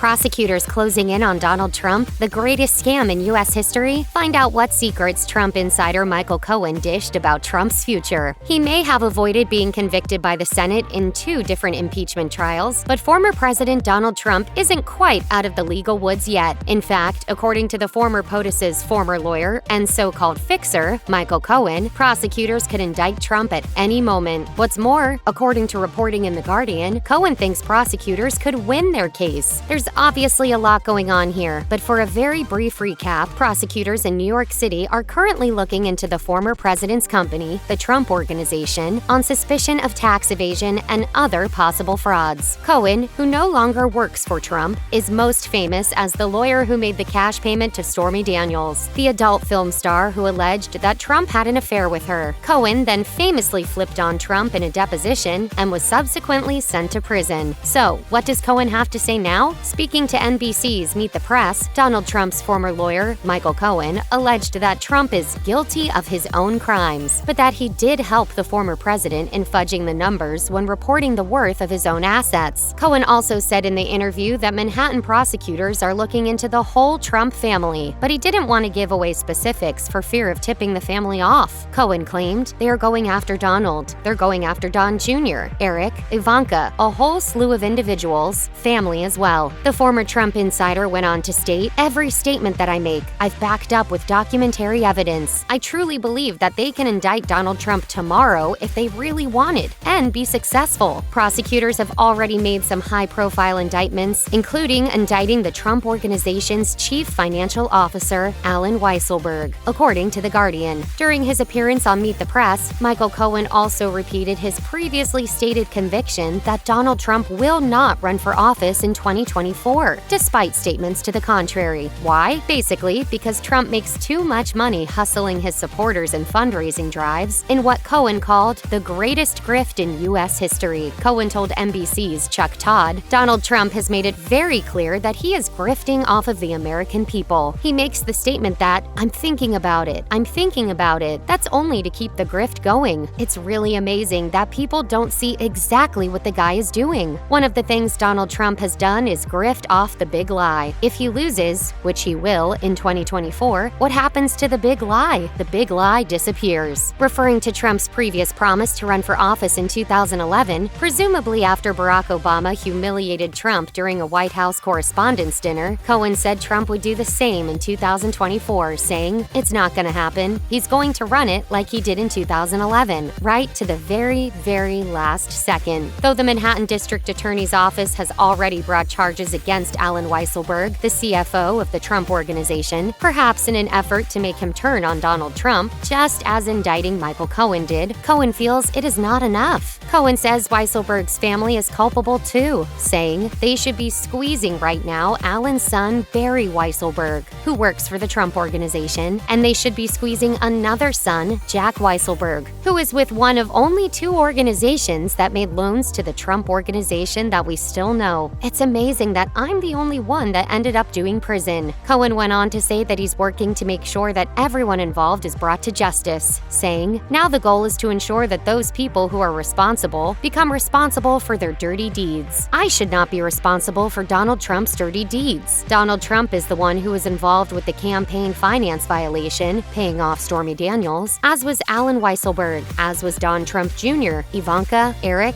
Prosecutors closing in on Donald Trump, the greatest scam in U.S. history? Find out what secrets Trump insider Michael Cohen dished about Trump's future. He may have avoided being convicted by the Senate in 2 different impeachment trials, but former President Donald Trump isn't quite out of the legal woods yet. In fact, according to the former POTUS's former lawyer and so-called fixer, Michael Cohen, prosecutors could indict Trump at any moment. What's more, according to reporting in The Guardian, Cohen thinks prosecutors could win their case. There's obviously a lot going on here, but for a very brief recap, prosecutors in New York City are currently looking into the former president's company, the Trump Organization, on suspicion of tax evasion and other possible frauds. Cohen, who no longer works for Trump, is most famous as the lawyer who made the cash payment to Stormy Daniels, the adult film star who alleged that Trump had an affair with her. Cohen then famously flipped on Trump in a deposition and was subsequently sent to prison. So, what does Cohen have to say now? Speaking to NBC's Meet the Press, Donald Trump's former lawyer, Michael Cohen, alleged that Trump is guilty of his own crimes, but that he did help the former president in fudging the numbers when reporting the worth of his own assets. Cohen also said in the interview that Manhattan prosecutors are looking into the whole Trump family, but he didn't want to give away specifics for fear of tipping the family off. Cohen claimed they are going after Donald. They're going after Don Jr., Eric, Ivanka, a whole slew of individuals, family as well. The former Trump insider went on to state, "Every statement that I make, I've backed up with documentary evidence. I truly believe that they can indict Donald Trump tomorrow if they really wanted, and be successful." Prosecutors have already made some high-profile indictments, including indicting the Trump Organization's chief financial officer, Alan Weisselberg, according to The Guardian. During his appearance on Meet the Press, Michael Cohen also repeated his previously stated conviction that Donald Trump will not run for office in 2024, despite statements to the contrary. Why? Basically, because Trump makes too much money hustling his supporters in fundraising drives in what Cohen called the greatest grift in U.S. history. Cohen told NBC's Chuck Todd, "Donald Trump has made it very clear that he is grifting off of the American people. He makes the statement that, 'I'm thinking about it. I'm thinking about it.' That's only to keep the grift going. It's really amazing that people don't see exactly what the guy is doing." One of the things Donald Trump has done is grift off the big lie. If he loses, which he will in 2024, what happens to the big lie? The big lie disappears. Referring to Trump's previous promise to run for office in 2011, presumably after Barack Obama humiliated Trump during a White House Correspondents' Dinner, Cohen said Trump would do the same in 2024, saying, "It's not gonna happen. He's going to run it like he did in 2011, right to the very, very last second." Though the Manhattan District Attorney's Office has already brought charges against Alan Weisselberg, the CFO of the Trump Organization, perhaps in an effort to make him turn on Donald Trump, just as indicting Michael Cohen did, Cohen feels it is not enough. Cohen says Weisselberg's family is culpable too, saying they should be squeezing right now Alan's son, Barry Weisselberg, who works for the Trump Organization, and they should be squeezing another son, Jack Weisselberg, who is with one of only 2 organizations that made loans to the Trump Organization that we still know. "It's amazing that I'm the only one that ended up doing prison." Cohen went on to say that he's working to make sure that everyone involved is brought to justice, saying, "Now the goal is to ensure that those people who are responsible become responsible for their dirty deeds. I should not be responsible for Donald Trump's dirty deeds. Donald Trump is the one who was involved with the campaign finance violation, paying off Stormy Daniels, as was Alan Weisselberg, as was Don Trump Jr., Ivanka, Eric,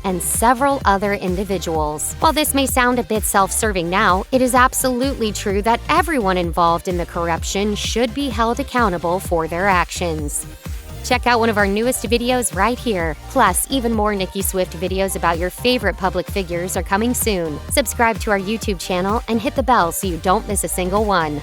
and several other individuals." While this may sound a bit self-serving now, it is absolutely true that everyone involved in the corruption should be held accountable for their actions. Check out one of our newest videos right here. Plus, even more Nicki Swift videos about your favorite public figures are coming soon. Subscribe to our YouTube channel and hit the bell so you don't miss a single one.